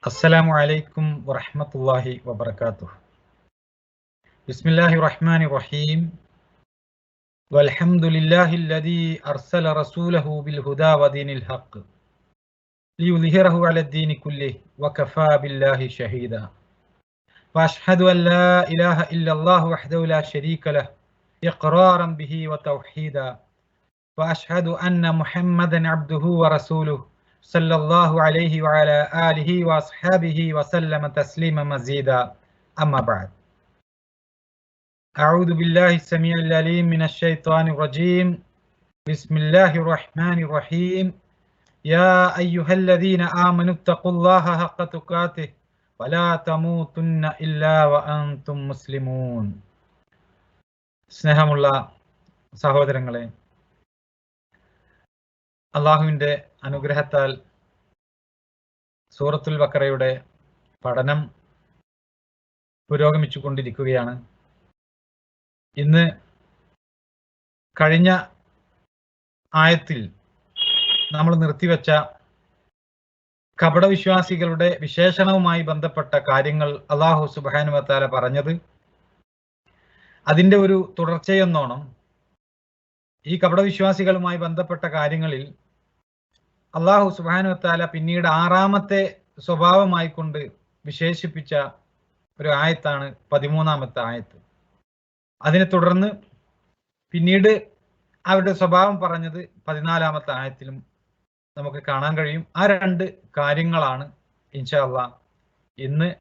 السلام عليكم ورحمة الله وبركاته. بسم الله الرحمن الرحيم. والحمد لله الذي أرسل رسوله بالهدى ودين الحق ليظهره على الدين كله وكفى بالله شهيدا. وأشهد أن لا إله إلا الله وحده لا شريك له إقرارا به وتوحيدا. وأشهد أن محمدا عبده ورسوله صلى الله عليه وعلى آله وأصحابه وسلم تسليما مزيدا. أما بعد. أعوذ بالله السميع العليم من الشيطان الرجيم. بسم الله الرحمن الرحيم. يا أيها الذين آمنوا اتقوا الله حق تقاته ولا تموتن إلا وأنتم مسلمون. സ്നേഹമുള്ള സഹോദരങ്ങളെ, അള്ളാഹുവിൻ്റെ അനുഗ്രഹത്താൽ സൂറത്തുൽ ബഖറയുടെ പഠനം പുരോഗമിച്ചു കൊണ്ടിരിക്കുകയാണ്. ഇന്ന് കഴിഞ്ഞ ആയത്തിൽ നമ്മൾ നിർത്തിവെച്ച കപടവിശ്വാസികളുടെ വിശേഷണവുമായി ബന്ധപ്പെട്ട കാര്യങ്ങൾ അല്ലാഹു സുബ്ഹാനഹു വ തആല പറഞ്ഞത് അതിൻ്റെ ഒരു തുടർച്ചയെന്നോണം ഈ കപടവിശ്വാസികളുമായി ബന്ധപ്പെട്ട കാര്യങ്ങളിൽ അല്ലാഹു സുബ്ഹാനഹു വ തആല പിന്നീട് ആറാമത്തെ സ്വഭാവമായിക്കൊണ്ട് വിശേഷിപ്പിച്ച ഒരു ആയത്താണ് 13-ാമത്തെ ആയത്ത്. അതിനെ തുടർന്ന് പിന്നീട് അവരുടെ സ്വഭാവം പറഞ്ഞത് 14-ാമത്തെ ആയത്തിലും നമുക്ക് കാണാൻ കഴിയും. ആ രണ്ട് കാര്യങ്ങളാണ് ഇൻഷാ അല്ലാഹ് ഇന്ന്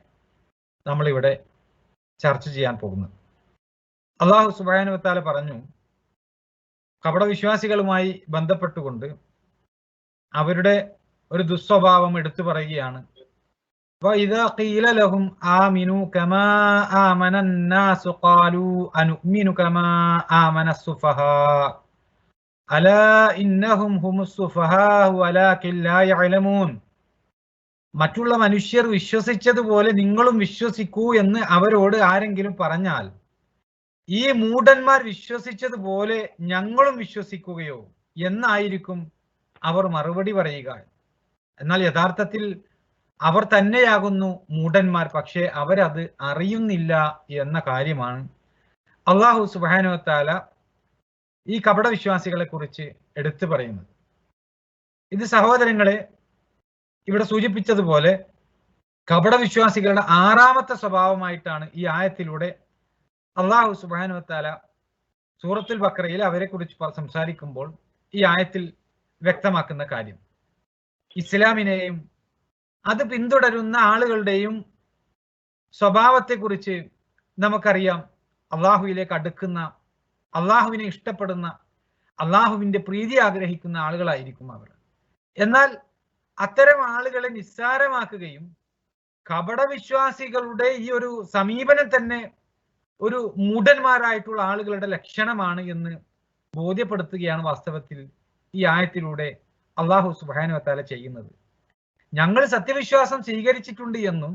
നമ്മളിവിടെ ചർച്ച ചെയ്യാൻ പോകുന്നത്. അല്ലാഹു സുബ്ഹാനഹു വ തആല പറഞ്ഞു, കപടവിശ്വാസികളുമായി ബന്ധപ്പെട്ടുകൊണ്ട് അവരുടെ ഒരു ദുസ്വഭാവം എടുത്തു പറയുകയാണ്. وَإِذَا قِيلَ لَهُمْ آمِنُوا كَمَا آمَنَ النَّاسُ قَالُوا أَنُؤْمِنُ كَمَا آمَنَ السُّفَهَاءُ أَلَا إِنَّهُمْ هُمُ السُّفَهَاءُ وَلَكِنْ لَا يَعْلَمُونَ. മറ്റുള്ള മനുഷ്യർ വിശ്വസിച്ചതുപോലെ നിങ്ങളും വിശ്വസിക്കൂ എന്ന് അവരോട് ആരെങ്കിലും പറഞ്ഞാൽ, ഈ മൂഢന്മാർ വിശ്വസിച്ചതുപോലെ ഞങ്ങളും വിശ്വസിക്കുകയോ എന്നായിരിക്കും അവർ മറുപടി പറയുക. എന്നാൽ യഥാർത്ഥത്തിൽ അവർ തന്നെയാകുന്നു മൂഢന്മാർ, പക്ഷേ അവരത് അറിയുന്നില്ല എന്ന കാര്യമാണ് അല്ലാഹു സുബ്ഹാനഹു വ തആല ഈ കപടവിശ്വാസികളെ കുറിച്ച് എടുത്തു പറയുന്നത്. ഇത് സഹോദരങ്ങളെ, ഇവിടെ സൂചിപ്പിച്ചതുപോലെ കപടവിശ്വാസികളുടെ ആറാമത്തെ സ്വഭാവമായിട്ടാണ് ഈ ആയത്തിലൂടെ അല്ലാഹു സുബ്ഹാനഹു വ തആല സൂറത്തുൽ ബഖറയിൽ അവരെ കുറിച്ച് സംസാരിക്കുമ്പോൾ ഈ ആയത്തിൽ വ്യക്തമാക്കുന്ന കാര്യം. ഇസ്ലാമിനെയും അത് പിന്തുടരുന്ന ആളുകളുടെയും സ്വഭാവത്തെക്കുറിച്ച് നമുക്കറിയാം. അള്ളാഹുവിലേക്ക് അടുക്കുന്ന, അള്ളാഹുവിനെ ഇഷ്ടപ്പെടുന്ന, അള്ളാഹുവിൻ്റെ പ്രീതി ആഗ്രഹിക്കുന്ന ആളുകളായിരിക്കും അവർ. എന്നാൽ അത്തരം ആളുകളെ നിസ്സാരമാക്കുകയും കപടവിശ്വാസികളുടെ ഈ ഒരു സമീപനം തന്നെ ഒരു മൂഢന്മാരായിട്ടുള്ള ആളുകളുടെ ലക്ഷണമാണ് എന്ന് ബോധ്യപ്പെടുത്തുകയാണ് വാസ്തവത്തിൽ ഈ ആയത്തിലൂടെ അല്ലാഹു സുബ്ഹാനഹു വ തആല ചെയ്യുന്നത്. ഞങ്ങൾ സത്യവിശ്വാസം സ്വീകരിച്ചിട്ടുണ്ട് എന്നും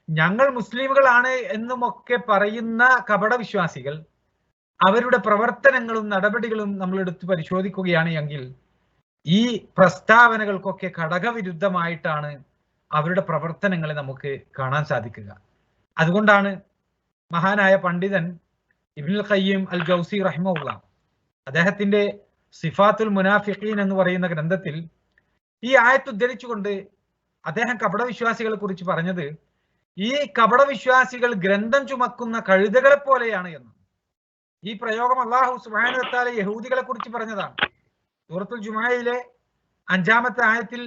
ഞങ്ങൾ മുസ്ലിമുകളാണ് എന്നുമൊക്കെ പറയുന്ന കപടവിശ്വാസികൾ അവരുടെ പ്രവർത്തനങ്ങളും നടപടികളും നമ്മൾ എടുത്ത് പരിശോധിക്കുകയാണ് എങ്കിൽ ഈ പ്രസ്താവനകൾക്കൊക്കെ ഘടകവിരുദ്ധമായിട്ടാണ് അവരുടെ പ്രവർത്തനങ്ങളെ നമുക്ക് കാണാൻ സാധിക്കുക. അതുകൊണ്ടാണ് മഹാനായ പണ്ഡിതൻ ഇബ്നുൽ ഖയ്യിം അൽ ജൗസി റഹിമഹുല്ലാഹ് അദ്ദേഹത്തിന്റെ സിഫാത്തുൽ മുനാഫിഖീൻ എന്ന് പറയുന്ന ഗ്രന്ഥത്തിൽ ഈ ആയത്ത് ഉദ്ധരിച്ചുകൊണ്ട് അദ്ദേഹം കപടവിശ്വാസികളെ കുറിച്ച് പറഞ്ഞത്, ഈ കപടവിശ്വാസികൾ ഗ്രന്ഥം ചുമക്കുന്ന കഴുതകളെ പോലെയാണ് എന്ന്. ഈ പ്രയോഗം അല്ലാഹു സുബ്ഹാനഹു വ തആല യഹൂദികളെ കുറിച്ച് പറഞ്ഞതാണ്. സൂറത്തുൽ ജുമുഅയിലെ 5-ാമത്തെ ആയത്തിൽ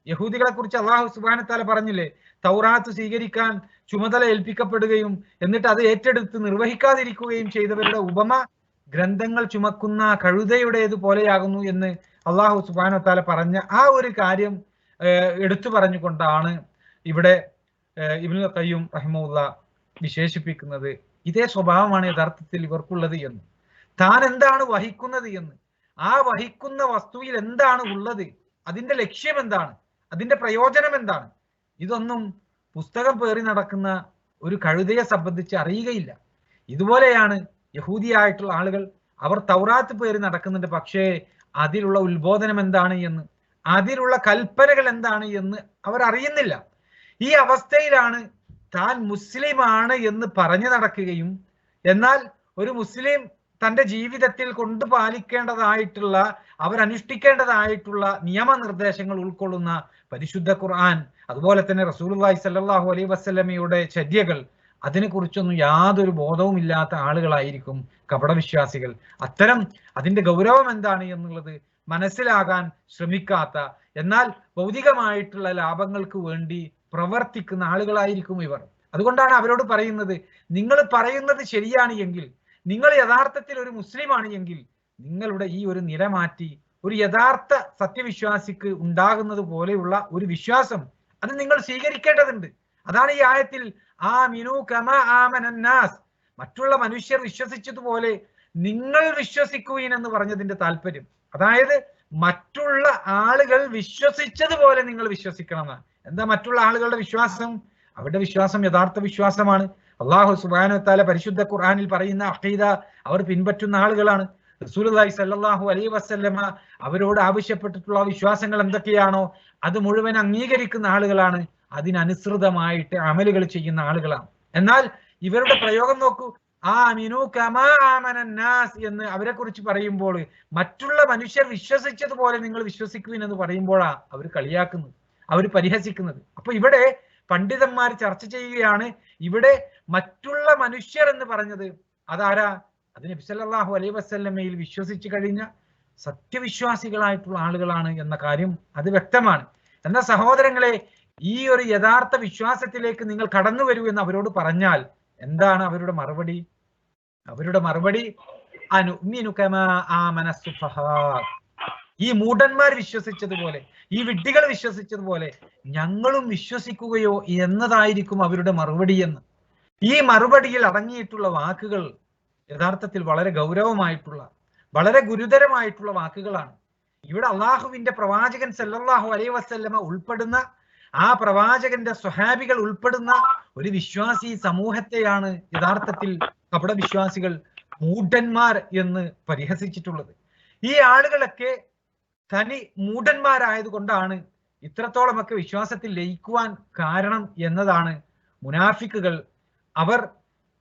യഹൂദികളെ കുറിച്ച് അല്ലാഹു സുബ്ഹാനഹു വ തആല പറഞ്ഞില്ലേ, തൗറാത്ത് സ്വീകരിക്കാൻ ചുമതല ഏൽപ്പിക്കപ്പെടുകയും എന്നിട്ട് അത് ഏറ്റെടുത്ത് നിർവഹിക്കാതിരിക്കുകയും ചെയ്തവരുടെ ഉപമ ഗ്രന്ഥങ്ങൾ ചുമക്കുന്ന കഴുതയുടേത് പോലെയാകുന്നു എന്ന് അല്ലാഹു സുബ്ഹാനഹു വ തആല പറഞ്ഞ ആ ഒരു കാര്യം എടുത്തു പറഞ്ഞുകൊണ്ടാണ് ഇവിടെ ഇബ്നുൽ ഖയ്യിം റഹിമഹുല്ലാഹ് വിശേഷിപ്പിക്കുന്നത്. ഇതേ സ്വഭാവമാണ് യഥാർത്ഥത്തിൽ ഇവർക്കുള്ളത് എന്ന്. താൻ എന്താണ് വഹിക്കുന്നത് എന്ന്, ആ വഹിക്കുന്ന വസ്തുവിൽ എന്താണ് ഉള്ളത്, അതിന്റെ ലക്ഷ്യം എന്താണ്, അതിന്റെ പ്രയോജനം എന്താണ്, ഇതൊന്നും പുസ്തകം പേറി നടക്കുന്ന ഒരു കഴുതയെ സംബന്ധിച്ച് അറിയുകയില്ല. ഇതുപോലെയാണ് യഹൂദിയായിട്ടുള്ള ആളുകൾ. അവർ തൗറാത്ത് പേറി നടക്കുന്നുണ്ട്, പക്ഷേ അതിലുള്ള ഉത്ബോധനം എന്താണ് എന്ന്, അതിലുള്ള കൽപ്പനകൾ എന്താണ് എന്ന് അവർ അറിയുന്നില്ല. ഈ അവസ്ഥയിലാണ് താൻ മുസ്ലിമാണ് എന്ന് പറഞ്ഞു നടക്കുകയും എന്നാൽ ഒരു മുസ്ലിം തന്റെ ജീവിതത്തിൽ കൊണ്ടുപാലിക്കേണ്ടതായിട്ടുള്ള അവരനുഷ്ഠിക്കേണ്ടതായിട്ടുള്ള നിയമനിർദ്ദേശങ്ങൾ ഉൾക്കൊള്ളുന്ന പരിശുദ്ധ ഖുർആൻ, അതുപോലെ തന്നെ റസൂലുള്ളാഹി സ്വല്ലല്ലാഹു അലൈഹി വസല്ലമയുടെ ചര്യകൾ, അതിനെക്കുറിച്ചൊന്നും യാതൊരു ബോധവും ഇല്ലാത്ത ആളുകളായിരിക്കും കപടവിശ്വാസികൾ. അത്തരം അതിന്റെ ഗൗരവം എന്താണ് എന്നുള്ളത് മനസ്സിലാകാൻ ശ്രമിക്കാത്ത, എന്നാൽ ഭൗതികമായിട്ടുള്ള ലാഭങ്ങൾക്ക് വേണ്ടി പ്രവർത്തിക്കുന്ന ആളുകളായിരിക്കും ഇവർ. അതുകൊണ്ടാണ് അവരോട് പറയുന്നത്, നിങ്ങൾ പറയുന്നത് ശരിയാണ് എങ്കിൽ, നിങ്ങൾ യഥാർത്ഥത്തിൽ ഒരു മുസ്ലിമാണ് എങ്കിൽ നിങ്ങളുടെ ഈ ഒരു നില മാറ്റി ഒരു യഥാർത്ഥ സത്യവിശ്വാസിക്ക് ഉണ്ടാകുന്നത് പോലെയുള്ള ഒരു വിശ്വാസം അത് നിങ്ങൾ സ്വീകരിക്കേണ്ടതുണ്ട്. അതാണ് ഈ ആയത്തിൽ ആമിനു കമാ ആമനന്നാസ്, മറ്റുള്ള മനുഷ്യർ വിശ്വസിച്ചതുപോലെ നിങ്ങൾ വിശ്വസിക്കുവീൻ എന്ന് പറഞ്ഞതിന്റെ താല്പര്യം. അതായത് മറ്റുള്ള ആളുകൾ വിശ്വസിച്ചതുപോലെ നിങ്ങൾ വിശ്വസിക്കണം എന്നാണ്. എന്താ മറ്റുള്ള ആളുകളുടെ വിശ്വാസം? അവരുടെ വിശ്വാസം യഥാർത്ഥ വിശ്വാസമാണ്. അല്ലാഹു സുബ്ഹാനഹു വ തആല പരിശുദ്ധ ഖുർആനിൽ പറയുന്ന അഖീദ അവർ പിൻപറ്റുന്ന ആളുകളാണ്. റസൂലുള്ളാഹി സ്വല്ലല്ലാഹു അലൈഹി വസല്ലമ അവരോട് ആവശ്യപ്പെട്ടിട്ടുള്ള വിശ്വാസങ്ങൾ എന്തൊക്കെയാണോ അത് മുഴുവൻ അംഗീകരിക്കുന്ന ആളുകളാണ്, അതിനനുസൃതമായിട്ട് അമലുകൾ ചെയ്യുന്ന ആളുകളാണ്. എന്നാൽ ഇവരുടെ പ്രയോഗം നോക്കൂ, ആമിനു കമാ ആമനന്നാസ് എന്ന് അവരെ കുറിച്ച് പറയുമ്പോൾ മറ്റുള്ള മനുഷ്യർ വിശ്വസിച്ചതുപോലെ നിങ്ങൾ വിശ്വസിക്കുവിൻ എന്ന് പറയുമ്പോഴാണ് അവർ കളിയാക്കുന്നത്, അവർ പരിഹസിക്കുന്നത്. അപ്പൊ ഇവിടെ പണ്ഡിതന്മാർ ചർച്ച ചെയ്യുകയാണ്, ഇവിടെ മറ്റുള്ള മനുഷ്യർ എന്ന് പറഞ്ഞത് അതാരാ? അത് നബി സല്ലല്ലാഹു അലൈഹി വസല്ലമയിൽ വിശ്വസിച്ചു കഴിഞ്ഞ സത്യവിശ്വാസികളായിട്ടുള്ള ആളുകളാണ് എന്ന കാര്യം അത് വ്യക്തമാണ്. എന്നാൽ സഹോദരങ്ങളെ, ഈ ഒരു യഥാർത്ഥ വിശ്വാസത്തിലേക്ക് നിങ്ങൾ കടന്നു വരൂ എന്ന് അവരോട് പറഞ്ഞാൽ എന്താണ് അവരുടെ മറുപടി? അവരുടെ മറുപടി അനുമിനു കമാ ആമന സുഫഹാ, ഈ മൂഢന്മാർ വിശ്വസിച്ചതുപോലെ, ഈ വിഡ്ഢികൾ വിശ്വസിച്ചതുപോലെ ഞങ്ങളും വിശ്വസിക്കുകയോ എന്നതായിരിക്കും അവരുടെ മറുപടി എന്ന്. ഈ മറുപടിയിൽ അടങ്ങിയിട്ടുള്ള വാക്കുകൾ യഥാർത്ഥത്തിൽ വളരെ ഗൗരവമായിട്ടുള്ള, വളരെ ഗുരുതരമായിട്ടുള്ള വാക്കുകളാണ്. ഇവിടെ അള്ളാഹുവിന്റെ പ്രവാചകൻ സല്ലല്ലാഹു അലൈഹി വസല്ലമ ഉൾപ്പെടുന്ന, ആ പ്രവാചകന്റെ സ്വഹാബികൾ ഉൾപ്പെടുന്ന ഒരു വിശ്വാസി സമൂഹത്തെയാണ് യഥാർത്ഥത്തിൽ കപടവിശ്വാസികൾ മൂഢന്മാർ എന്ന് പരിഹസിച്ചിട്ടുള്ളത്. ഈ ആളുകളൊക്കെ തനി മൂഢന്മാരായത് കൊണ്ടാണ് ഇത്രത്തോളമൊക്കെ വിശ്വാസത്തിൽ ലയിക്കുവാൻ കാരണം എന്നതാണ് മുനാഫിക്കുകൾ അവർ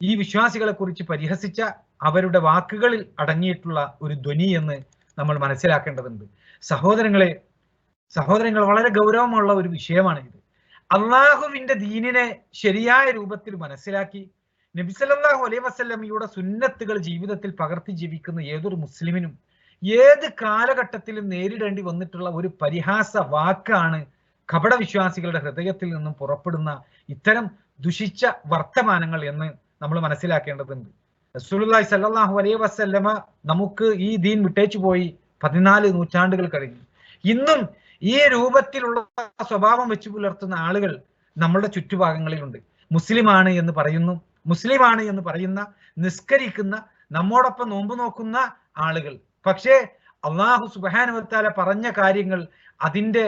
ഈ വിശ്വാസികളെ കുറിച്ച് പരിഹസിച്ച അവരുടെ വാക്കുകളിൽ അടങ്ങിയിട്ടുള്ള ഒരു ധ്വനി എന്ന് നമ്മൾ മനസ്സിലാക്കേണ്ടതുണ്ട്. സഹോദരങ്ങൾ വളരെ ഗൗരവമുള്ള ഒരു വിഷയമാണ് ഇത്. അള്ളാഹുവിന്റെ ദീനിനെ ശരിയായ രൂപത്തിൽ മനസ്സിലാക്കി നബി സല്ലല്ലാഹു അലൈഹി വസല്ലമയുടെ സുന്നത്തുകൾ ജീവിതത്തിൽ പകർത്തി ജീവിക്കുന്ന ഏതൊരു മുസ്ലിമിനും ഏത് കാലഘട്ടത്തിലും നേരിടേണ്ടി വന്നിട്ടുള്ള ഒരു പരിഹാസ വാക്കാണ് കപടവിശ്വാസികളുടെ ഹൃദയത്തിൽ നിന്നും പുറപ്പെടുന്ന ഇത്തരം ദുഷിച്ച വർത്തമാനങ്ങൾ എന്ന് നമ്മൾ മനസ്സിലാക്കേണ്ടതുണ്ട്. റസൂലുള്ളാഹി സ്വല്ലല്ലാഹു അലൈഹി വസല്ലമ നമുക്ക് ഈ ദീൻ വിട്ടേച്ചു പോയി 14 നൂറ്റാണ്ടുകൾ കഴിഞ്ഞു. ഇന്നും ഈ രൂപത്തിലുള്ള സ്വഭാവം വെച്ച് പുലർത്തുന്ന ആളുകൾ നമ്മളുടെ ചുറ്റുഭാഗങ്ങളിലുണ്ട്. മുസ്ലിമാണ് എന്ന് പറയുന്ന നിസ്കരിക്കുന്ന, നമ്മോടൊപ്പം നോമ്പ് നോക്കുന്ന ആളുകൾ. പക്ഷേ അല്ലാഹു സുബ്ഹാനഹു വ തആല പറഞ്ഞ കാര്യങ്ങൾ അതിന്റെ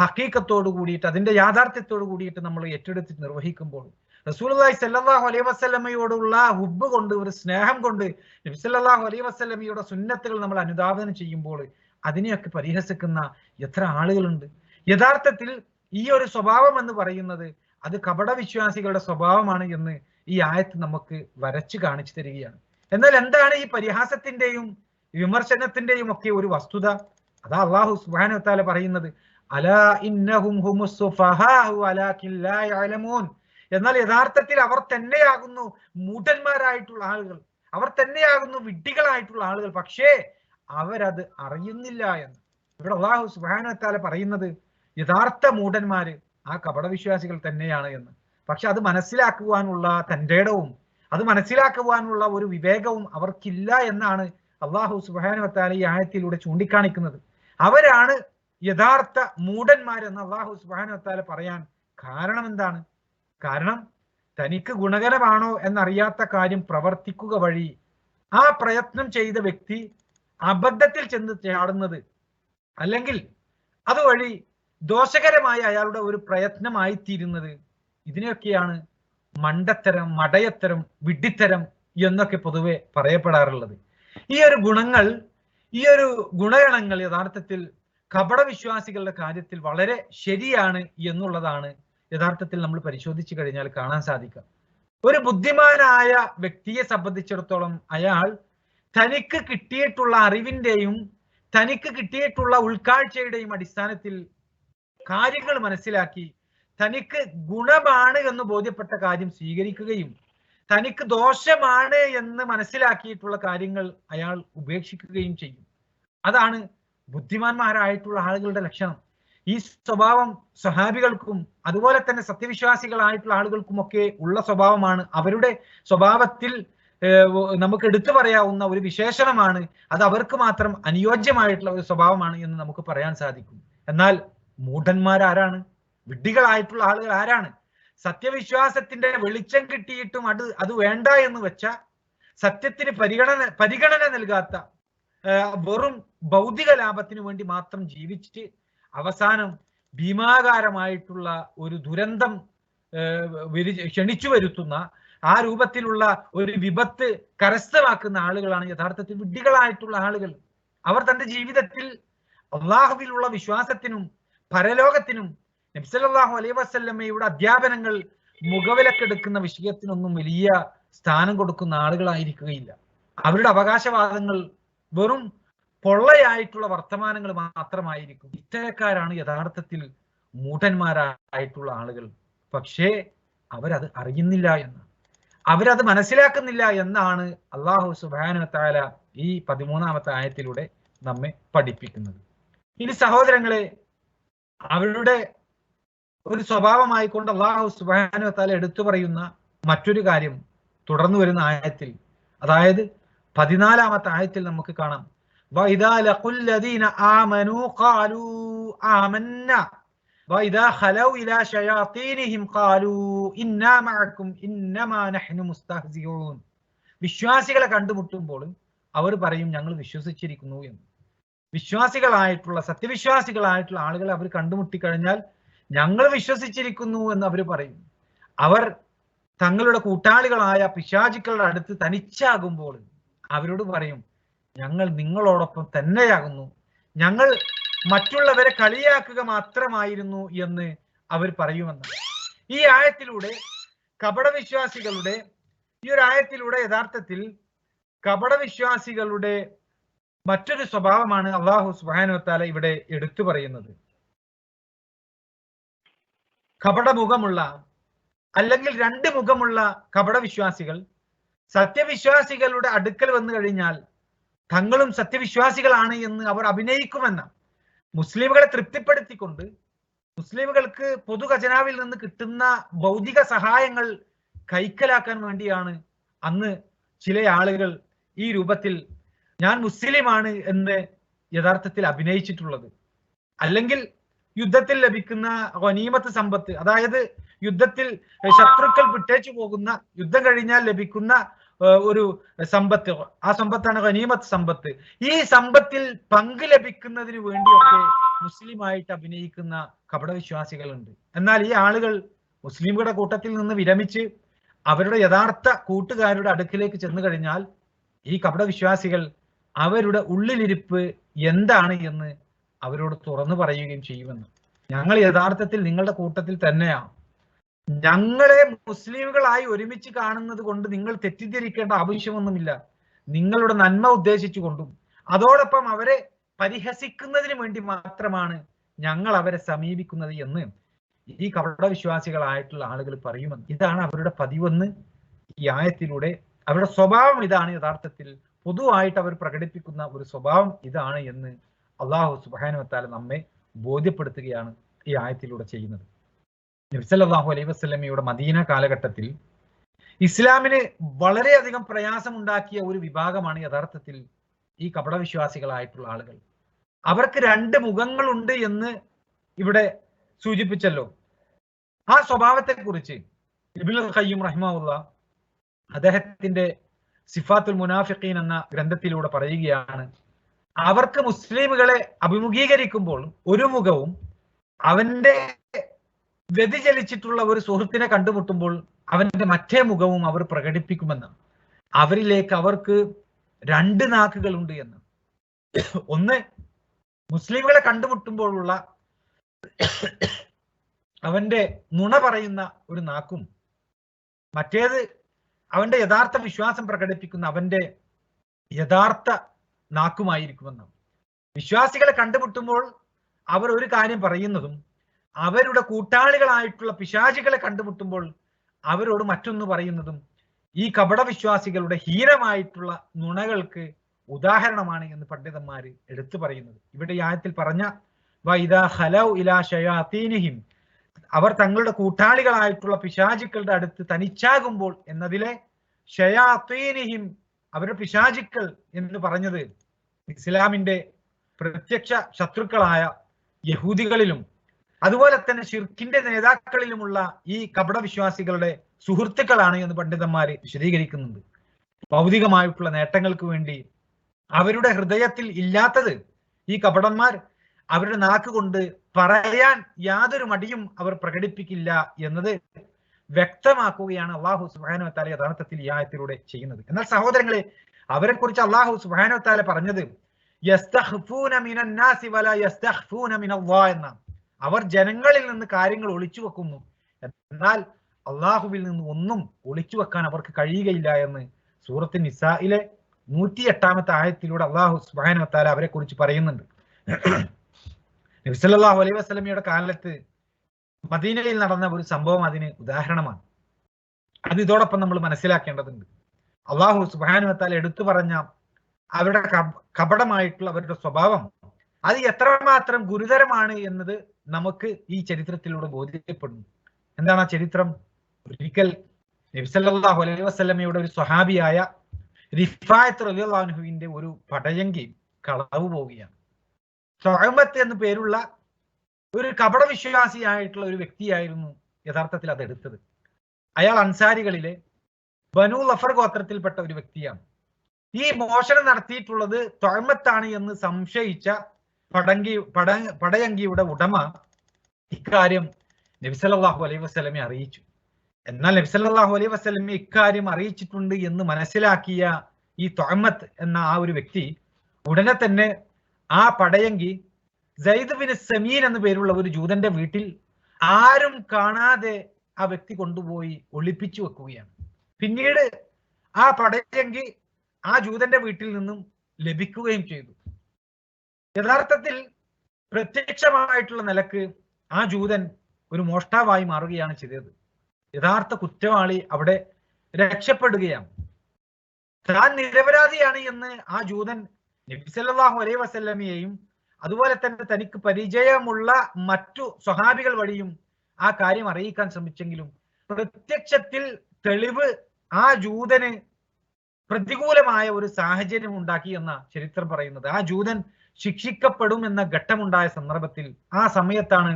ഹഖീഖത്തോട് കൂടിയിട്ട്, അതിന്റെ യാഥാർത്ഥ്യത്തോട് കൂടിയിട്ട് നമ്മൾ ഏറ്റെടുത്ത് നിർവഹിക്കുമ്പോൾ, റസൂലുള്ളാഹി സ്വല്ലല്ലാഹു അലൈഹി വസല്ലമയോടുള്ള ഹുബ്ബ് കൊണ്ട്, ഒരു സ്നേഹം കൊണ്ട് നബി സല്ലല്ലാഹു അലൈഹി വസല്ലമയുടെ സുന്നത്തുകൾ നമ്മൾ അനുധാവനം ചെയ്യുമ്പോൾ അതിനെയൊക്കെ പരിഹസിക്കുന്ന എത്ര ആളുകളുണ്ട്. യഥാർത്ഥത്തിൽ ഈ ഒരു സ്വഭാവം എന്ന് പറയുന്നത് അത് കപടവിശ്വാസികളുടെ സ്വഭാവമാണ് എന്ന് ഈ ആയത്ത് നമുക്ക് വരച്ചു കാണിച്ചു തരികയാണ്. എന്നാൽ എന്താണ് ഈ പരിഹാസത്തിന്റെയും വിമർശനത്തിന്റെയും ഒക്കെ ഒരു വസ്തുത? അതാ അല്ലാഹു സുബ്ഹാനഹു വ തആല പറയുന്നത്, അലാ ഇന്നഹും ഹുമുസ് സുഫഹാഉ വലാകിൻ ലാ യഅലമൂൻ. എന്നാൽ യഥാർത്ഥത്തിൽ അവർ തന്നെയാകുന്നു മൂഢന്മാരായിട്ടുള്ള ആളുകൾ, അവർ തന്നെയാകുന്നു വിഡ്ഢികളായിട്ടുള്ള ആളുകൾ, പക്ഷേ അവരത് അറിയുന്നില്ല എന്ന്. ഇവിടെ അല്ലാഹു സുബ്ഹാനഹു വ തആല പറയുന്നത് യഥാർത്ഥ മൂഢന്മാര് ആ കപടവിശ്വാസികൾ തന്നെയാണ് എന്ന്. പക്ഷെ അത് മനസ്സിലാക്കുവാനുള്ള തന്റെ ഇടവും, അത് മനസ്സിലാക്കുവാനുള്ള ഒരു വിവേകവും അവർക്കില്ല എന്നാണ് അല്ലാഹു സുബ്ഹാനഹു വ തആല ഈ ആയത്തിലൂടെ ചൂണ്ടിക്കാണിക്കുന്നത്. അവരാണ് യഥാർത്ഥ മൂഢന്മാരെന്ന് അല്ലാഹു സുബ്ഹാനഹു വ തആല പറയാൻ കാരണം എന്താണ്? കാരണം തനിക്ക് ഗുണകരമാണോ എന്നറിയാത്ത കാര്യം പ്രവർത്തിക്കുക വഴി ആ പ്രയത്നം ചെയ്ത വ്യക്തി അബദ്ധത്തിൽ ചെന്ന് ചാടുന്നത്, അല്ലെങ്കിൽ അതുവഴി ദോഷകരമായ അയാളുടെ ഒരു പ്രയത്നമായി തീരുന്നത്, ഇതിനെയൊക്കെയാണ് മണ്ടത്തരം, മടയത്തരം, വിഡ്ഢിത്തരം എന്നൊക്കെ പൊതുവെ പറയപ്പെടാറുള്ളത്. ഈ ഒരു ഗുണഗണങ്ങൾ യഥാർത്ഥത്തിൽ കപടവിശ്വാസികളുടെ കാര്യത്തിൽ വളരെ ശരിയാണ് എന്നുള്ളതാണ് യഥാർത്ഥത്തിൽ നമ്മൾ പരിശോധിച്ചു കഴിഞ്ഞാൽ കാണാൻ സാധിക്കാം. ഒരു ബുദ്ധിമാനായ വ്യക്തിയെ സംബന്ധിച്ചിടത്തോളം അയാൾ തനിക്ക് കിട്ടിയിട്ടുള്ള അറിവിന്റെയും തനിക്ക് കിട്ടിയിട്ടുള്ള ഉൾക്കാഴ്ചയുടെയും അടിസ്ഥാനത്തിൽ കാര്യങ്ങൾ മനസ്സിലാക്കി തനിക്ക് ഗുണമാണ് എന്ന് ബോധ്യപ്പെട്ട കാര്യം സ്വീകരിക്കുകയും തനിക്ക് ദോഷമാണ് എന്ന് മനസ്സിലാക്കിയിട്ടുള്ള കാര്യങ്ങൾ അയാൾ ഉപേക്ഷിക്കുകയും ചെയ്യും. അതാണ് ബുദ്ധിമാന്മാരായിട്ടുള്ള ആളുകളുടെ ലക്ഷണം. ഈ സ്വഭാവം സ്വഹാബികൾക്കും അതുപോലെ തന്നെ സത്യവിശ്വാസികളായിട്ടുള്ള ആളുകൾക്കുമൊക്കെ ഉള്ള സ്വഭാവമാണ്. അവരുടെ സ്വഭാവത്തിൽ നമുക്ക് എടുത്തു പറയാവുന്ന ഒരു വിശേഷണമാണ്. അത് അവർക്ക് മാത്രം അനുയോജ്യമായിട്ടുള്ള ഒരു സ്വഭാവമാണ് എന്ന് നമുക്ക് പറയാൻ സാധിക്കും. എന്നാൽ മൂഢന്മാരാരാണ്? വിഡ്ഢികളായിട്ടുള്ള ആളുകൾ ആരാണ്? സത്യവിശ്വാസത്തിന്റെ വെളിച്ചം കിട്ടിയിട്ടും അത് വേണ്ട എന്ന് വെച്ച, സത്യത്തിന് പരിഗണന നൽകാത്ത, വെറും ഭൗതിക ലാഭത്തിന് വേണ്ടി മാത്രം ജീവിച്ച് അവസാനം ഭീമാകാരമായിട്ടുള്ള ഒരു ദുരന്തം ക്ഷണിച്ചു വരുത്തുന്ന ആ രൂപത്തിലുള്ള ഒരു വിപത്ത് കരസ്ഥമാക്കുന്ന ആളുകളാണ് യഥാർത്ഥത്തിൽ വിഡ്ഢികളായിട്ടുള്ള ആളുകൾ. അവർ തന്റെ ജീവിതത്തിൽ അള്ളാഹുവിലുള്ള വിശ്വാസത്തിനും പരലോകത്തിനും നബി സല്ലല്ലാഹു അലൈഹി വസല്ലമയുടെ അധ്യാപനങ്ങൾ മുഖവിലക്കെടുക്കുന്ന വിഷയത്തിനൊന്നും വലിയ സ്ഥാനം കൊടുക്കുന്ന ആളുകളായിരിക്കുകയില്ല. അവരുടെ അവകാശവാദങ്ങൾ വെറും പൊള്ളയായിട്ടുള്ള വർത്തമാനങ്ങൾ മാത്രമായിരിക്കും. ഇത്തരക്കാരാണ് യഥാർത്ഥത്തിൽ മൂഢന്മാരായിട്ടുള്ള ആളുകൾ. പക്ഷേ അവരത് അറിയുന്നില്ല എന്ന്, അവരത് മനസ്സിലാക്കുന്നില്ല എന്നാണ് അല്ലാഹു സുബ്ഹാനഹു വ തആല ഈ 13ാമത്തെ ആയത്തിലൂടെ നമ്മെ പഠിപ്പിക്കുന്നത്. ഇനി സഹോദരങ്ങളെ, അവരുടെ ഒരു സ്വഭാവമായിക്കൊണ്ട് അല്ലാഹു സുബ്ഹാനഹു വ തആല എടുത്തു പറയുന്ന മറ്റൊരു കാര്യം തുടർന്നു വരുന്ന ആയത്തിൽ, അതായത് 14ാമത്തെ ആയത്തിൽ നമുക്ക് കാണാം, وَإِذَا لَقُوا الَّذِينَ آمَنُوا قَالُوا آمَنَّا وَإِذَا خَلَوْا إِلَى شَيَاطِينِهِمْ قَالُوا إِنَّا مَعَكُمْ إِنَّمَا نَحْنُ مُسْتَهْزِئُونَ. വിശ്വാസികളെ കണ്ടുമുട്ടുമ്പോൾ അവർ പറയും ഞങ്ങൾ വിശ്വസിച്ചിരിക്കുന്നു എന്ന്. വിശ്വാസികളായിട്ടുള്ള സത്യവിശ്വാസികളായിട്ടുള്ള ആളുകളെ അവർ കണ്ടുമുട്ടിക്കഴിഞ്ഞാൽ ഞങ്ങൾ വിശ്വസിച്ചിരിക്കുന്നു എന്ന് അവർ പറയും. അവർ തങ്ങളുടെ കൂട്ടാളികളായ പിശാചുക്കളുടെ അടുത്ത് തനിച്ചാകുമ്പോൾ അവരോട് പറയും ഞങ്ങൾ നിങ്ങളോടൊപ്പം തന്നെയാകുന്നു, ഞങ്ങൾ മറ്റുള്ളവരെ കളിയാക്കുക മാത്രമായിരുന്നു എന്ന് അവർ പറയുമെന്ന്. ഈ ആയത്തിലൂടെ കപടവിശ്വാസികളുടെ യഥാർത്ഥത്തിൽ കപടവിശ്വാസികളുടെ മറ്റൊരു സ്വഭാവമാണ് അല്ലാഹു സുബ്ഹാനഹു വ തആല ഇവിടെ എടുത്തു പറയുന്നത്. കപടമുഖമുള്ള അല്ലെങ്കിൽ രണ്ട് മുഖമുള്ള കപടവിശ്വാസികൾ സത്യവിശ്വാസികളുടെ അടുക്കൽ വന്നു കഴിഞ്ഞാൽ തങ്ങളും സത്യവിശ്വാസികളാണ് എന്ന് അവർ അഭിനയിക്കുമെന്ന, മുസ്ലിമുകളെ തൃപ്തിപ്പെടുത്തിക്കൊണ്ട് മുസ്ലിമുകൾക്ക് പൊതു ഖജനാവിൽ നിന്ന് കിട്ടുന്ന ഭൗതിക സഹായങ്ങൾ കൈക്കലാക്കാൻ വേണ്ടിയാണ് അന്ന് ചില ആളുകൾ ഈ രൂപത്തിൽ ഞാൻ മുസ്ലിമാണ് എന്ന് യഥാർത്ഥത്തിൽ അഭിനയിച്ചിട്ടുള്ളത്. അല്ലെങ്കിൽ യുദ്ധത്തിൽ ലഭിക്കുന്ന ഗനീമത്ത് സമ്പത്ത്, അതായത് യുദ്ധത്തിൽ ശത്രുക്കൾ വിട്ടേച്ചു പോകുന്ന, യുദ്ധം കഴിഞ്ഞാൽ ലഭിക്കുന്ന ഒരു സമ്പത്ത്, ആ സമ്പത്താണ് ഗനീമത്ത് സമ്പത്ത്. ഈ സമ്പത്തിൽ പങ്ക് ലഭിക്കുന്നതിന് വേണ്ടിയൊക്കെ മുസ്ലിമായിട്ട് അഭിനയിക്കുന്ന കപടവിശ്വാസികളുണ്ട്. എന്നാൽ ഈ ആളുകൾ മുസ്ലിമുകളുടെ കൂട്ടത്തിൽ നിന്ന് വിരമിച്ച് അവരുടെ യഥാർത്ഥ കൂട്ടുകാരുടെ അടുക്കിലേക്ക് ചെന്നു കഴിഞ്ഞാൽ ഈ കപടവിശ്വാസികൾ അവരുടെ ഉള്ളിലിരിപ്പ് എന്താണ് എന്ന് അവരോട് തുറന്നു പറയുകയും ചെയ്യുമെന്ന്. ഞങ്ങൾ യഥാർത്ഥത്തിൽ നിങ്ങളുടെ കൂട്ടത്തിൽ തന്നെയാണ്, ഞങ്ങളെ മുസ്ലിമുകളായി ഒരുമിച്ച് കാണുന്നത് കൊണ്ട് നിങ്ങൾ തെറ്റിദ്ധരിക്കേണ്ട ആവശ്യമൊന്നുമില്ല, നിങ്ങളുടെ നന്മ ഉദ്ദേശിച്ചുകൊണ്ടും അതോടൊപ്പം അവരെ പരിഹസിക്കുന്നതിന് വേണ്ടി മാത്രമാണ് ഞങ്ങൾ അവരെ സമീപിക്കുന്നത് എന്ന് ഈ കപടവിശ്വാസികളായിട്ടുള്ള ആളുകൾ പറയുമെന്ന്. ഇതാണ് അവരുടെ പതിവെന്ന് ഈ ആയത്തിലൂടെ, അവരുടെ സ്വഭാവം ഇതാണ്, യഥാർത്ഥത്തിൽ പൊതുവായിട്ട് അവർ പ്രകടിപ്പിക്കുന്ന ഒരു സ്വഭാവം ഇതാണ് എന്ന് അല്ലാഹു സുബ്ഹാനഹു വ തആല നമ്മെ ബോധ്യപ്പെടുത്തുകയാണ് ഈ ആയത്തിലൂടെ ചെയ്യുന്നത്. നബി സല്ലല്ലാഹു അലൈഹി വസല്ലമയുടെ മദീന കാലഘട്ടത്തിൽ ഇസ്ലാമിന് വളരെയധികം പ്രയാസമുണ്ടാക്കിയ ഒരു വിഭാഗമാണ് യഥാർത്ഥത്തിൽ ഈ കപടവിശ്വാസികളായിട്ടുള്ള ആളുകൾ. അവർക്ക് രണ്ട് മുഖങ്ങളുണ്ട് എന്ന് ഇവിടെ സൂചിപ്പിച്ചല്ലോ. ആ സ്വഭാവത്തെ കുറിച്ച് ഇബ്നുൽ ഖയ്യിം റഹിമഹുല്ലാഹ് അദ്ദേഹത്തിന്റെ സിഫാത്തുൽ മുനാഫിഖീൻ എന്ന ഗ്രന്ഥത്തിലൂടെ പറയുകയാണ്, അവർക്ക് മുസ്ലിമുകളെ അഭിമുഖീകരിക്കുമ്പോൾ ഒരു മുഖവും അവന്റെ വ്യതിചലിച്ചിട്ടുള്ള ഒരു സുഹൃത്തിനെ കണ്ടുമുട്ടുമ്പോൾ അവന്റെ മറ്റേ മുഖവും അവർ പ്രകടിപ്പിക്കുമെന്ന്. അവരിലേക്ക് അവർക്ക് രണ്ട് നാക്കുകളുണ്ട് എന്ന്. ഒന്ന് മുസ്ലിമുകളെ കണ്ടുമുട്ടുമ്പോഴുള്ള അവന്റെ നുണ പറയുന്ന ഒരു നാക്കും, മറ്റേത് അവന്റെ യഥാർത്ഥ വിശ്വാസം പ്രകടിപ്പിക്കുന്ന അവന്റെ യഥാർത്ഥ നാക്കുമായിരിക്കുമെന്നാണ്. വിശ്വാസികളെ കണ്ടുമുട്ടുമ്പോൾ അവർ ഒരു കാര്യം പറയുന്നതും അവരുടെ കൂട്ടാളികളായിട്ടുള്ള പിശാചികളെ കണ്ടുമുട്ടുമ്പോൾ അവരോട് മറ്റൊന്ന് പറയുന്നതും ഈ കപടവിശ്വാസികളുടെ ഹീനമായിട്ടുള്ള നുണകൾക്ക് ഉദാഹരണമാണ് എന്ന് പണ്ഡിതന്മാര് എടുത്തു പറയുന്നത്. ഇവിടെ ഈ ആയത്തിൽ പറഞ്ഞ വൈദാ ഖലൗ ഇലാ ശയാതീനിഹിം, അവർ തങ്ങളുടെ കൂട്ടാളികളായിട്ടുള്ള പിശാചിക്കളുടെ അടുത്ത് തനിച്ചാകുമ്പോൾ എന്നതിലെ ശയാതീനിഹിം, അവരുടെ പിശാചിക്കൾ എന്ന് പറഞ്ഞത് ഇസ്ലാമിന്റെ പ്രത്യക്ഷ ശത്രുക്കളായ യഹൂദികളിലും അതുപോലെ തന്നെ ഷിർക്കിന്റെ നേതാക്കളിലുമുള്ള ഈ കപടവിശ്വാസികളുടെ സുഹൃത്തുക്കളാണ് എന്ന് പണ്ഡിതന്മാര് വിശദീകരിക്കുന്നുണ്ട്. ഭൗതികമായിട്ടുള്ള നേട്ടങ്ങൾക്ക് വേണ്ടി അവരുടെ ഹൃദയത്തിൽ ഇല്ലാത്തത് ഈ കപടന്മാർ അവരുടെ നാക്ക് കൊണ്ട് പറയാൻ യാതൊരു മടിയും അവർ പ്രകടിപ്പിക്കില്ല എന്നത് വ്യക്തമാക്കുകയാണ് അള്ളാഹു സുബ്ഹാനഹു വ തആല യഥാർത്ഥത്തിൽ ഈ ആയത്തിലൂടെ ചെയ്യുന്നത്. എന്നാൽ സഹോദരങ്ങളെ, അവരെ കുറിച്ച് അള്ളാഹു സുബ്ഹാനഹു വ തആല പറഞ്ഞത് യസ്തഖ്ഫൂന മിനൻ നാസി വലാ യസ്തഖ്ഫൂന മിനല്ലാഹ് എന്നാണ്. അവർ ജനങ്ങളിൽ നിന്ന് കാര്യങ്ങൾ ഒളിച്ചു വെക്കുന്നു, എന്നാൽ അള്ളാഹുവിൽ നിന്ന് ഒന്നും ഒളിച്ചു വെക്കാൻ അവർക്ക് കഴിയുകയില്ല എന്ന് സൂറത്ത് നിസായിലെ 108-ാമത്തെ ആയത്തിലൂടെ അള്ളാഹു സുബ്ഹാനഹു വ തആല അവരെ കുറിച്ച് പറയുന്നുണ്ട്. നബി സല്ലല്ലാഹു അലൈഹി വസല്ലമയുടെ കാലത്ത് മദീനയിൽ നടന്ന ഒരു സംഭവം അതിന് ഉദാഹരണമാണ്. അത് ഇതോടൊപ്പം നമ്മൾ മനസ്സിലാക്കേണ്ടതുണ്ട്. അള്ളാഹു സുബ്ഹാനഹു വ തആല എടുത്തു പറഞ്ഞ അവരുടെ കപടമായിട്ടുള്ള അവരുടെ സ്വഭാവം അത് എത്രമാത്രം ഗുരുതരമാണ് എന്നത് നമുക്ക് ഈ ചരിത്രത്തിലൂടെ ബോധ്യപ്പെടുന്നു. എന്താണ് ആ ചരിത്രം? ഒരിക്കൽ നബി സല്ലല്ലാഹു അലൈഹി വസല്ലമയുടെ ഒരു സ്വഹാബിയായ റിഫായത്ത് റളിയല്ലാഹു അൻഹുവിന്റെ ഒരു പടയങ്കി കളവ് പോവുകയാണ്. തുഅമത്ത് എന്നു പേരുള്ള ഒരു കപടവിശ്വാസിയായിട്ടുള്ള ഒരു വ്യക്തിയായിരുന്നു യഥാർത്ഥത്തിൽ അത് എടുത്തത്. അയാൾ അൻസാരികളിലെ ബനൂ ലഫർ ഗോത്രത്തിൽപ്പെട്ട ഒരു വ്യക്തിയാണ്. ഈ മോഷണം നടത്തിയിട്ടുള്ളത് തുഅമത്താണ് എന്ന് സംശയിച്ച പടയങ്കിയുടെ ഉടമ ഇക്കാര്യം നബി സല്ലല്ലാഹു അലൈഹി വസല്ലമയെ അറിയിച്ചു. എന്നാൽ നബി സല്ലല്ലാഹു അലൈഹി വസല്ലമയെ ഇക്കാര്യം അറിയിച്ചിട്ടുണ്ട് എന്ന് മനസ്സിലാക്കിയ ഈ തുഅമത്ത് എന്ന ആ ഒരു വ്യക്തി ഉടനെ തന്നെ ആ പടയങ്കി സയ്യിദ് ബിൻ സമീൻ എന്നു പേരുള്ള ഒരു ജൂതന്റെ വീട്ടിൽ ആരും കാണാതെ ആ വ്യക്തി കൊണ്ടുപോയി ഒളിപ്പിച്ചു വെക്കുകയാണ്. പിന്നീട് ആ പടയങ്കി ആ ജൂതന്റെ വീട്ടിൽ നിന്നും ലഭിക്കുകയും ചെയ്തു. യഥാർത്ഥത്തിൽ പ്രത്യക്ഷമായിട്ടുള്ള നിലക്ക് ആ ജൂതൻ ഒരു മോഷ്ടാവായി മാറുകയാണ് ചെയ്തത്. യഥാർത്ഥ കുറ്റവാളി അവിടെ രക്ഷപ്പെടുകയാണ്. താൻ നിരപരാധിയാണ് എന്ന് ആ ജൂതൻ നബി സല്ലല്ലാഹു അലൈഹി വസല്ലമയെയും അതുപോലെ തന്നെ തനിക്ക് പരിചയമുള്ള മറ്റു സ്വഹാബികൾ വഴിയും ആ കാര്യം അറിയിക്കാൻ ശ്രമിച്ചെങ്കിലും പ്രത്യക്ഷത്തിൽ തെളിവ് ആ ജൂതന് പ്രതികൂലമായ ഒരു സാഹചര്യം ഉണ്ടാക്കി എന്ന ചരിത്രം പറയുന്നത്. ആ ജൂതൻ ശിക്ഷിക്കപ്പെടും എന്ന ഘട്ടമുണ്ടായ സന്ദർഭത്തിൽ ആ സമയത്താണ്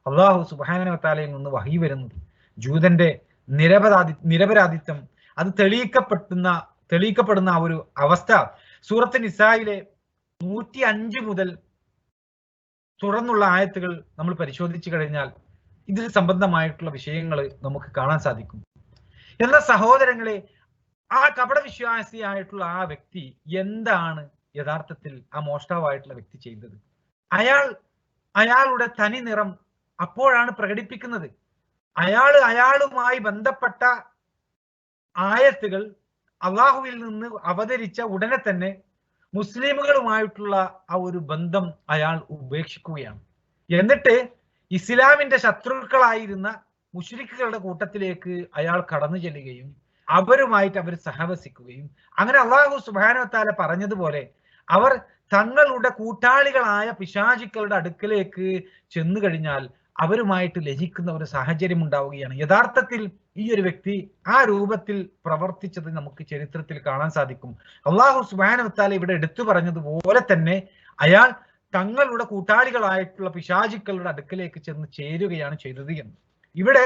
അള്ളാഹു സുബ്ഹാനഹു വ തആലയിൽ നിന്ന് വഹി വരുന്നത്. ജൂതന്റെ നിരപരാധിത്വം അത് തെളിയിക്കപ്പെടുന്ന ആ ഒരു അവസ്ഥ സൂറത്ത് നിസായിലെ 105 മുതൽ തുടർന്നുള്ള ആയത്തുകൾ നമ്മൾ പരിശോധിച്ചു കഴിഞ്ഞാൽ ഇതിൽ സംബന്ധമായിട്ടുള്ള വിഷയങ്ങൾ നമുക്ക് കാണാൻ സാധിക്കും. എന്നാൽ സഹോദരങ്ങളെ, ആ കപടവിശ്വാസിയായിട്ടുള്ള ആ വ്യക്തി എന്താണ് യഥാർത്ഥത്തിൽ ആ മോഷ്ടാവായിട്ടുള്ള വ്യക്തി ചെയ്തത്? അയാളുടെ തനി നിറം അപ്പോഴാണ് പ്രകടിപ്പിക്കുന്നത്. അയാളുമായി ബന്ധപ്പെട്ട ആയത്തുകൾ അള്ളാഹുവിൽ നിന്ന് അവതരിച്ച ഉടനെ തന്നെ മുസ്ലിമുകളുമായിട്ടുള്ള ആ ഒരു ബന്ധം അയാൾ ഉപേക്ഷിക്കുകയാണ്. എന്നിട്ട് ഇസ്ലാമിന്റെ ശത്രുക്കളായിരുന്ന മുശ്രിക്കുകളുടെ കൂട്ടത്തിലേക്ക് അയാൾ കടന്നു ചെല്ലുകയും അവരുമായിട്ട് അവർ സഹവസിക്കുകയും അങ്ങനെ അള്ളാഹു സുബ്ഹാനഹു വ തആല പറഞ്ഞതുപോലെ അവർ തങ്ങളുടെ കൂട്ടാളികളായ പിശാചുക്കളുടെ അടുക്കലേക്ക് ചെന്നു കഴിഞ്ഞാൽ അവരുമായിട്ട് ലജിക്കുന്ന ഒരു സാഹചര്യം ഉണ്ടാവുകയാണ്. യഥാർത്ഥത്തിൽ ഈ ഒരു വ്യക്തി ആ രൂപത്തിൽ പ്രവർത്തിച്ചത് നമുക്ക് ചരിത്രത്തിൽ കാണാൻ സാധിക്കും. അള്ളാഹു സുബ്ഹാനഹു വ തആല ഇവിടെ എടുത്തു പറഞ്ഞതുപോലെ തന്നെ അയാൾ തങ്ങളുടെ കൂട്ടാളികളായിട്ടുള്ള പിശാചുക്കളുടെ അടുക്കലേക്ക് ചെന്ന് ചേരുകയാണ് ചെയ്തത് എന്ന്. ഇവിടെ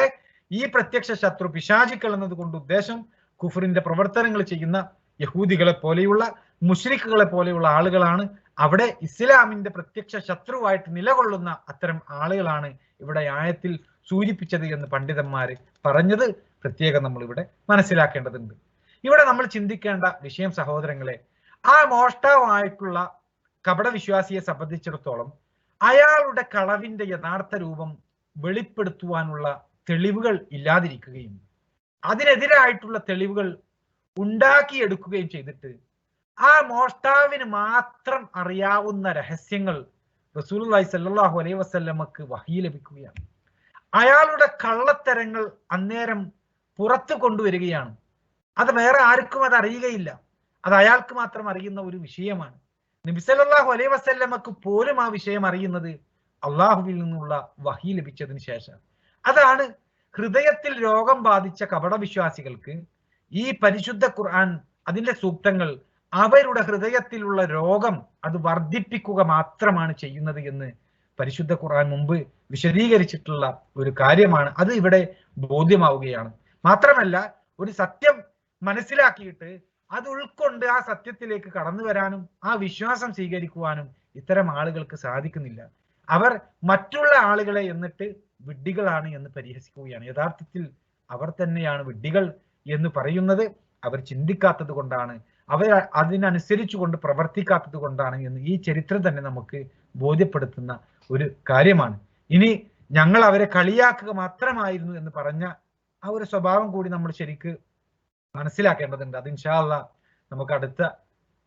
ഈ പ്രത്യക്ഷ ശത്രു പിശാചുക്കൾ എന്നതുകൊണ്ട് ഉദ്ദേശം കുഫറിന്റെ പ്രവർത്തനങ്ങൾ ചെയ്യുന്ന യഹൂദികളെ പോലെയുള്ള മുശ്രിക്കുകളെ പോലെയുള്ള ആളുകളാണ്. അവിടെ ഇസ്ലാമിന്റെ പ്രത്യക്ഷ ശത്രുവായിട്ട് നിലകൊള്ളുന്ന അത്തരം ആളുകളാണ് ഇവിടെ ആയത്തിൽ സൂചിപ്പിച്ചത് എന്ന് പണ്ഡിതന്മാര് പറഞ്ഞത് പ്രത്യേകം നമ്മൾ ഇവിടെ മനസ്സിലാക്കേണ്ടതുണ്ട്. ഇവിടെ നമ്മൾ ചിന്തിക്കേണ്ട വിഷയം സഹോദരങ്ങളെ, ആ മോഷ്ടാവായിട്ടുള്ള കപടവിശ്വാസിയെ സംബന്ധിച്ചിടത്തോളം അയാളുടെ കളവിന്റെ യഥാർത്ഥ രൂപം വെളിപ്പെടുത്തുവാനുള്ള തെളിവുകൾ ഇല്ലാതിരിക്കുകയും അതിനെതിരായിട്ടുള്ള തെളിവുകൾ ഉണ്ടാക്കിയെടുക്കുകയും ചെയ്തിട്ട് ആ മോഷ്ടാവിന് മാത്രം അറിയാവുന്ന രഹസ്യങ്ങൾ റസൂലുള്ളാഹി സ്വല്ലല്ലാഹു അലൈഹി വസല്ലമക്ക് വഹി ലഭിക്കുകയാണ്. അയാളുടെ കള്ളത്തരങ്ങൾ അന്നേരം പുറത്തു കൊണ്ടുവരികയാണ്. അത് വേറെ ആർക്കും അത് അറിയുകയില്ല. അത് അയാൾക്ക് മാത്രം അറിയുന്ന ഒരു വിഷയമാണ്. നബി സല്ലല്ലാഹു അലൈഹി വസല്ലമക്ക് പോലും ആ വിഷയം അറിയുന്നത് അള്ളാഹുവിൽ നിന്നുള്ള വഹി ലഭിച്ചതിന് ശേഷം. അതാണ് ഹൃദയത്തിൽ രോഗം ബാധിച്ച കപടവിശ്വാസികൾക്ക് ഈ പരിശുദ്ധ ഖുർആൻ അതിന്റെ സൂക്തങ്ങൾ അവരുടെ ഹൃദയത്തിലുള്ള രോഗം അത് വർദ്ധിപ്പിക്കുക മാത്രമാണ് ചെയ്യുന്നത് എന്ന് പരിശുദ്ധ ഖുർആൻ മുമ്പ് വിശദീകരിച്ചിട്ടുള്ള ഒരു കാര്യമാണ്. അത് ഇവിടെ ബോധ്യമാവുകയാണ്. മാത്രമല്ല, ഒരു സത്യം മനസ്സിലാക്കിയിട്ട് അത് ഉൾക്കൊണ്ട് ആ സത്യത്തിലേക്ക് കടന്നു വരാനും ആ വിശ്വാസം സ്വീകരിക്കുവാനും ഇത്തരം ആളുകൾക്ക് സാധിക്കുന്നില്ല. അവർ മറ്റുള്ള ആളുകളെ എന്നിട്ട് വിഡ്ഢികളാണ് എന്ന് പരിഹസിക്കുകയാണ്. യഥാർത്ഥത്തിൽ അവർ തന്നെയാണ് വിഡ്ഢികൾ എന്ന് പറയുന്നത് അവർ ചിന്തിക്കാത്തത് കൊണ്ടാണ്, അവർ അതിനനുസരിച്ചു കൊണ്ട് പ്രവർത്തിക്കാത്തത് കൊണ്ടാണ് എന്ന് ഈ ചരിത്രം തന്നെ നമുക്ക് ബോധ്യപ്പെടുത്തുന്ന ഒരു കാര്യമാണ്. ഇനി ഞങ്ങൾ അവരെ കളിയാക്കുക മാത്രമായിരുന്നു എന്ന് പറഞ്ഞ ആ ഒരു സ്വഭാവം കൂടി നമ്മൾ ശരിക്ക് മനസ്സിലാക്കേണ്ടതുണ്ട്. അത് ഇൻഷാ അല്ലാഹ് നമുക്ക് അടുത്ത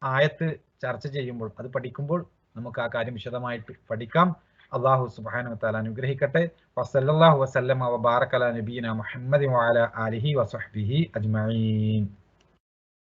ആയത്ത് ചർച്ച ചെയ്യുമ്പോൾ, അത് പഠിക്കുമ്പോൾ നമുക്ക് ആ കാര്യം വിശദമായിട്ട് പഠിക്കാം. അല്ലാഹു സുബ്ഹാനഹു വ തആല അനുഗ്രഹിക്കട്ടെ. വസല്ലല്ലാഹു വസല്ലമ വബാറക അലാ നബിയിന മുഹമ്മദി വഅലാ ആലിഹി വസഹ്ബിഹി അജ്മഈൻ.